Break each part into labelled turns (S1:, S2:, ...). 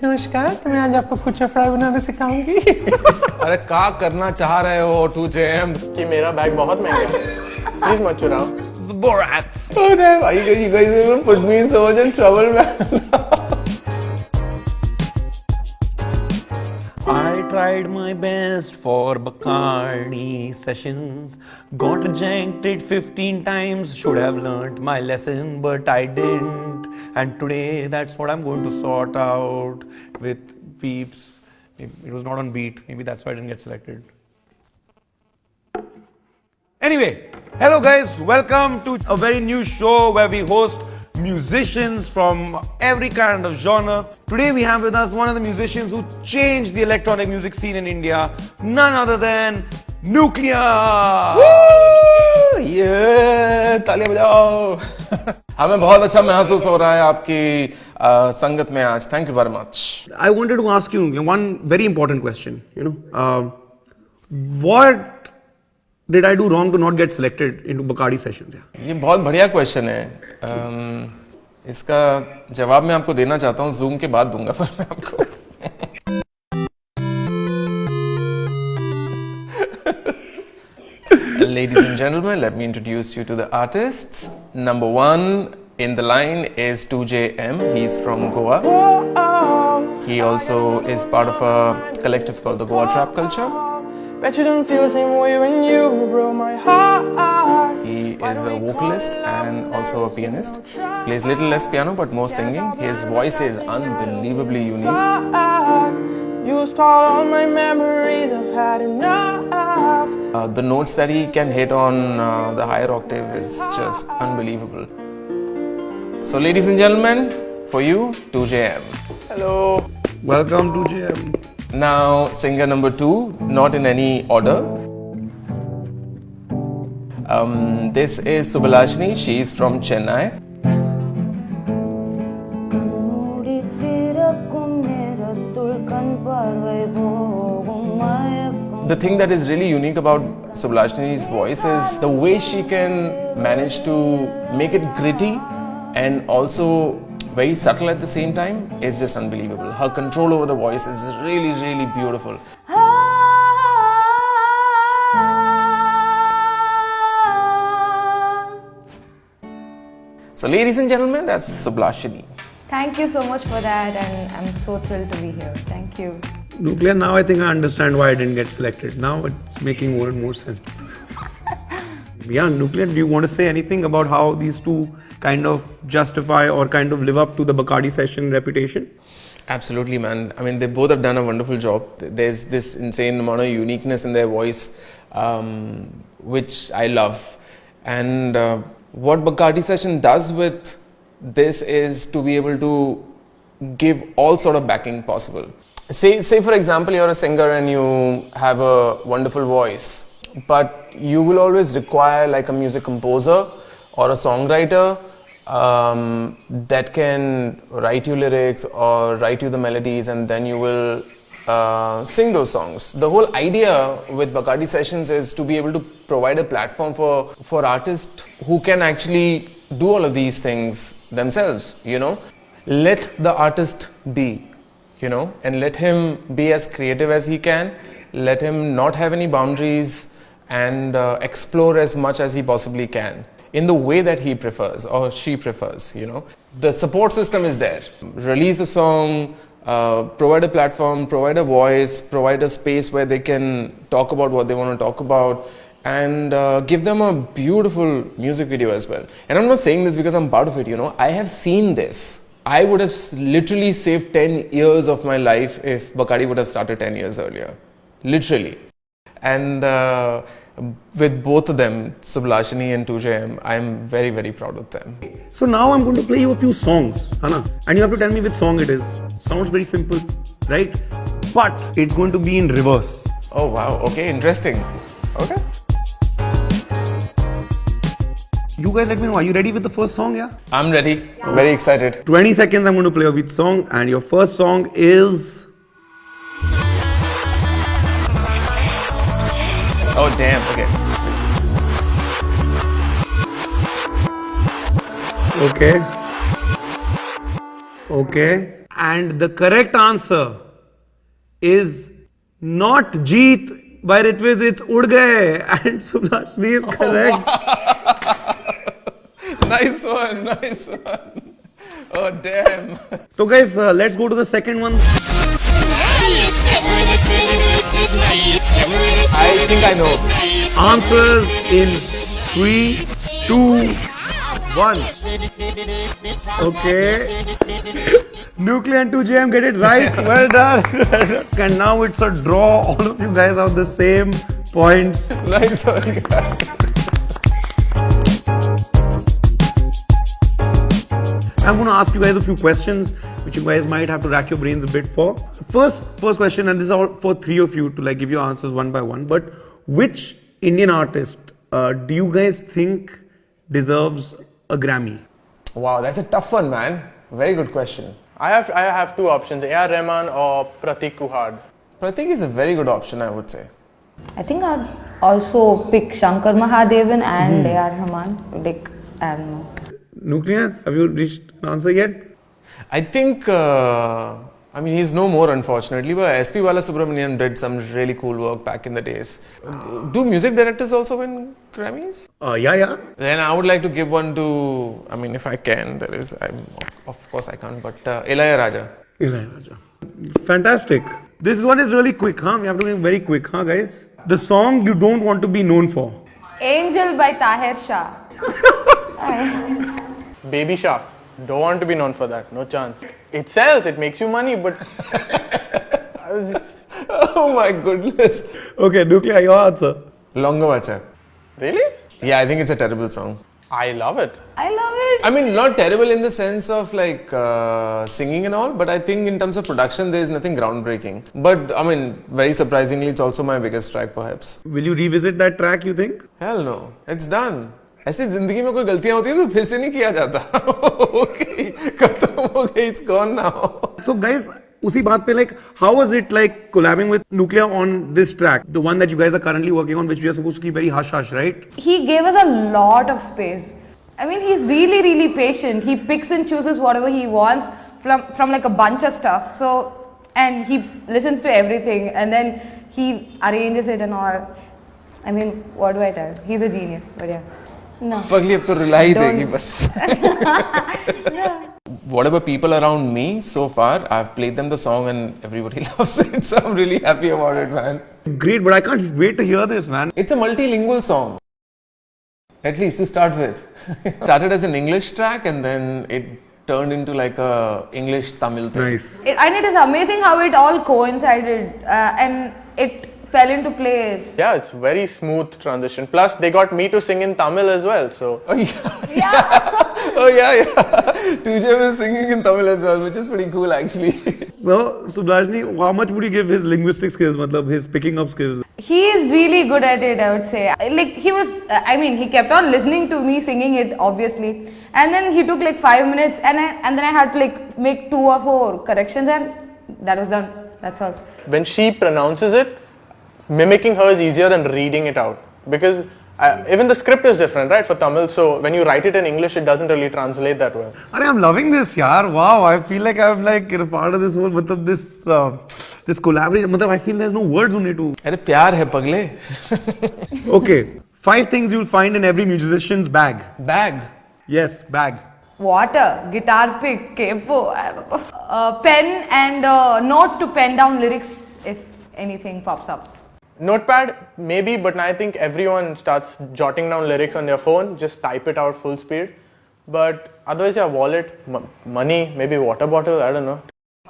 S1: नमस्कार, तो मैं आज आपको कुछ फ्राई बनाना सिखाऊंगी।
S2: अरे क्या करना चाह रहे हो 2JM?
S1: कि मेरा बैग बहुत महंगा है, प्लीज मत चुराओ।
S2: Borat. Oh damn! You guys even put me in so much in trouble, man.
S3: I tried my best for Bacardi sessions. Got rejected 15 times. Should have learnt my lesson, but I didn't. And today, that's what I'm going to sort out with Peeps. It was not on beat. Maybe that's why I didn't get selected. Anyway, hello guys. Welcome to a very new show where we host musicians from every kind of genre. Today we have with us one of the musicians who changed the electronic music scene in India, none other than Nuclear.
S2: ये तालियां बजाओ। हमें बहुत अच्छा महसूस हो रहा है आपकी संगत में आज। Thank you very much.
S3: I wanted to ask you one very important question. What did I do wrong to not get selected into Bacardi sessions?
S2: ये बहुत बढ़िया क्वेश्चन है। इसका जवाब मैं आपको देना चाहता हूँ, जूम के बाद दूंगा पर मैं आपको। Ladies and gentlemen, let me introduce you to the artists. Number one in the line is 2JM. He's from Goa. He also is part of a collective called the Goa Trap Culture.
S1: Bet you don't feel the same way when you broke my heart.
S2: He is a vocalist and also a pianist. Plays little less piano but more singing. His voice is unbelievably unique.
S1: You stole all my memories, I've had enough.
S2: The notes that he can hit on the higher octave is just unbelievable. So ladies and gentlemen, for you, 2JM.
S1: Hello.
S3: Welcome to JM.
S2: Now, singer number two, not in any order. This is Subhalashini. She is from Chennai. The thing that is really unique about Subhalashini's voice is the way she can manage to make it gritty and also very subtle at the same time is just unbelievable. Her control over the voice is really, really beautiful. So ladies and gentlemen, that's Subhalashini.
S4: Thank you so much for that, and I'm so thrilled to be here. Thank you.
S3: Nuclear, now I think I understand why I didn't get selected. Now it's making more and more sense. Yeah, Nuclear, do you want to say anything about how these two kind of justify or kind of live up to the Bacardi session reputation?
S2: Absolutely, man. I mean, they both have done a wonderful job. There's this insane amount of uniqueness in their voice, which I love. And what Bacardi session does with this is to be able to give all sort of backing possible. Say for example, you're a singer and you have a wonderful voice, but you will always require like a music composer or a songwriter that can write you lyrics or write you the melodies, and then you will sing those songs. The whole idea with Bacardi sessions is to be able to provide a platform for artists who can actually do all of these things themselves, Let the artist be, and let him be as creative as he can. Let him not have any boundaries and explore as much as he possibly can in the way that he prefers or she prefers, The support system is there. Release the song, provide a platform, provide a voice, provide a space where they can talk about what they want to talk about, and give them a beautiful music video as well. And I'm not saying this because I'm part of it, I have seen this. I would have literally saved 10 years of my life if Bacardi would have started 10 years earlier. Literally. And with both of them, Subhalashini and 2JM, I'm very, very proud of them.
S3: So now I'm going to play you a few songs, Hana, and you have to tell me which song it is. Sounds very simple, right? But it's going to be in reverse.
S2: Oh wow, okay, interesting. Okay.
S3: You guys let me know, are you ready with the first song, yeah?
S2: I'm ready, very excited.
S3: 20 seconds I'm going to play a which song, and your first song is...
S2: Oh damn, okay.
S3: Okay. And the correct answer is not Jeet by Ritviz, it's Ud Gaye. And Subhashini is correct.
S2: Nice one, nice one. Oh, damn.
S3: So guys, let's go to the second one.
S2: I think I know.
S3: Answers in 3, 2, 1. Okay. Nuclear and 2JM get it right. Well done. And now it's a draw. All of you guys have the same points.
S2: Nice one.
S3: I'm going to ask you guys a few questions which you guys might have to rack your brains a bit for. First question, and this is all for three of you to like give your answers one by one. But which Indian artist do you guys think deserves a Grammy?
S2: Wow, that's a tough one, man. Very good question.
S1: I have two options, A.R. Rahman or Pratik Kuhad.
S2: Pratik is a very good option, I would say.
S4: I think I'd also pick Shankar Mahadevan and A.R. Rahman. Like, I don't know.
S3: Nuclear, have you reached an answer yet?
S2: I think, I mean, he's no more unfortunately, but S.P. Balasubramanian did some really cool work back in the days. Do music directors also win Grammys?
S3: Yeah.
S2: Then I would like to give one to, I mean, if I can, of course I can't, but Ilayaraja.
S3: Ilayaraja. Fantastic. This one is really quick, huh? We have to be very quick, huh, guys? The song you don't want to be known for.
S4: Angel by Tahir Shah.
S1: Baby Shark. Don't want to be known for that. No chance. It sells. It makes you money, but...
S2: Oh my goodness.
S3: Okay, Nuclear, your answer.
S2: Longavacha.
S1: Really?
S2: Yeah, I think it's a terrible song.
S1: I love it.
S4: I love it.
S2: I mean, not terrible in the sense of like singing and all, but I think in terms of production, there is nothing groundbreaking. But I mean, very surprisingly, it's also my biggest track perhaps.
S3: Will you revisit that track, you think?
S2: Hell no. It's done. ऐसी जिंदगी में कोई गलतियां होती है तो फिर से नहीं किया जाता. Okay, खत्म हो गई. It's gone now.
S3: So guys, उसी बात पे like, how was it like collabing with Nuclear on this track? The one that you guys are currently working on, which we are supposed to keep very hush-hush, right?
S4: He gave us a lot of space. I mean, he's really, really patient. He picks and chooses whatever he wants from like a bunch of stuff. So, and he listens to everything and then he arranges it and all. I mean, what do I tell? He's a genius, but yeah. No.
S2: पगली अब तो रुला ही
S4: Don't.
S2: देगी बस. Whatever people around me so far, I've played them the song and everybody loves it. So I'm really happy about it, man.
S3: Great, but I can't wait to hear this, man.
S2: It's a multilingual song. At least to start with. It started as an English track and then it turned into like a English Tamil thing.
S3: Nice.
S4: And it is amazing how it all coincided and it fell into place.
S1: Yeah, it's very smooth transition. Plus, they got me to sing in Tamil as well, so...
S2: Oh yeah. Oh yeah. 2JM is singing in Tamil as well, which is pretty cool actually.
S3: So, Subhashini, how much would you give his linguistic skills, matlab his picking up skills?
S4: He is really good at it, I would say. Like, he was, I mean, he kept on listening to me singing it, obviously. And then he took like 5 minutes and then I had to like make 2 or 4 corrections and that was done. That's all.
S1: When she pronounces it, mimicking her is easier than reading it out. Because even the script is different, right, for Tamil. So when you write it in English, it doesn't really translate that well.
S3: I'm loving this, yaar. Wow, I feel like I'm like a part of this whole, this collaboration. I feel there's no words only to.
S2: अरे प्यार है पगले.
S3: Okay, 5 things you'll find in every musician's bag.
S2: Bag.
S3: Yes, bag.
S4: Water, guitar pick, capo, I don't know. Pen and note to pen down lyrics if anything pops up.
S1: Notepad, maybe, but I think everyone starts jotting down lyrics on their phone. Just type it out full speed. But otherwise, yeah, wallet, money, maybe water bottle, I don't know.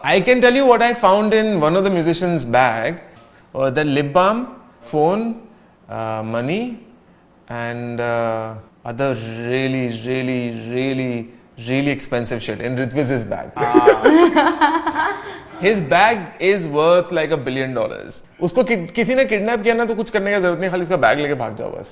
S2: I can tell you what I found in one of the musicians' bag. The lip balm, phone, money, and other really expensive shit in Ritviz's bag. His bag is worth like $1 billion. उसको किसी ने kidnap किया ना तो कुछ करने का जरूरत नहीं, खाली इसका बैग लेके भाग जाओ बस.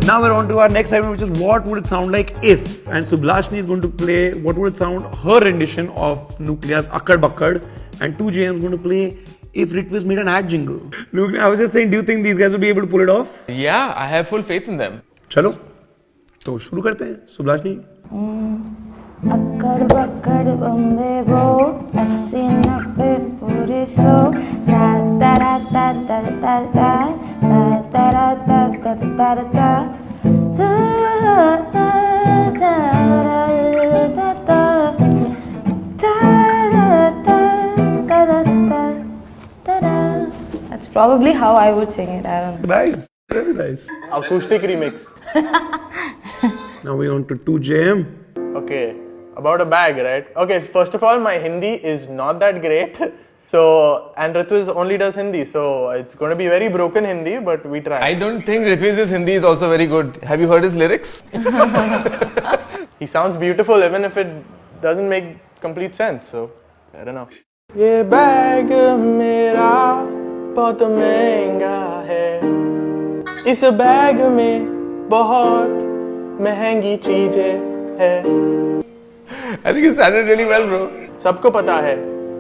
S3: Now we're on to our next segment, which is what would it sound like if? And Subhashini is going to play what would it sound, her rendition of Nuclear's Akkad Bakkad, and 2JM is going to play if Ritviz made an ad jingle. Nuclear, I was just saying, do you think these guys will be able to pull it off?
S2: Yeah, I have full faith in them.
S3: Chalo. तो शुरू करते हैं सुभाषनी.
S5: अक्कड़ बक्कड़ बम्बे बो 80-90 पूरे 100 ता ता ता ता ता ता ता ता ता ता ता ता
S4: That's probably how I would sing it. I don't know.
S3: Nice, very nice.
S1: Acoustic remix.
S3: Now we on to 2JM.
S1: Okay, about a bag, right? Okay, first of all, my Hindi is not that great. So, and Ritviz only does Hindi, so it's going to be very broken Hindi, but we try.
S2: I don't think Ritviz's Hindi is also very good. Have you heard his lyrics?
S1: He sounds beautiful even if it doesn't make complete sense, so I don't know. ये bag मेरा बहुत महंगा है, इस bag में बहुत महंगी चीजें है.
S2: I think you started really well, bro.
S1: सबको पता है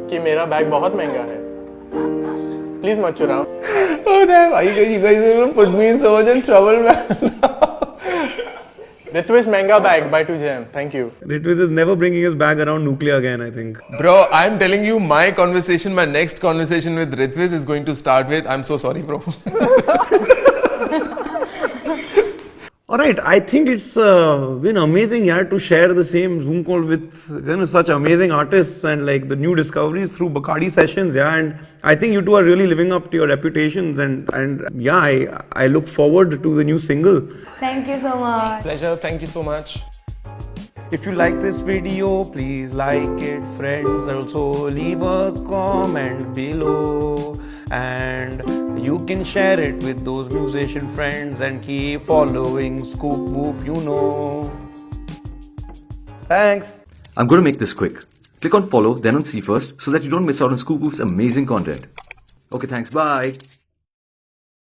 S1: कि मेरा बैग बहुत महंगा है. Please मत चुराओ.
S2: Oh damn, you guys are going to put me in so much in trouble, man.
S1: Ritviz Manga Bag by 2JM. Thank you.
S3: Ritviz is never bringing his bag around nuclear again, I think.
S2: Bro, I'm telling you, my next conversation with Ritviz is going to start with, I'm so sorry, bro.
S3: Alright, I think it's been amazing to share the same Zoom call with such amazing artists and like the new discoveries through Bacardi sessions, and I think you two are really living up to your reputations, and I look forward to the new single.
S4: Thank you so much.
S2: Pleasure, thank you so much.
S3: If you like this video, please like it, friends. Also leave a comment below, and you can share it with those musician friends and keep following Scoop Whoop, you know. Thanks.
S6: I'm going to make this quick. Click on follow, then on see first, so that you don't miss out on Scoop Whoop's amazing content. Okay, thanks, bye.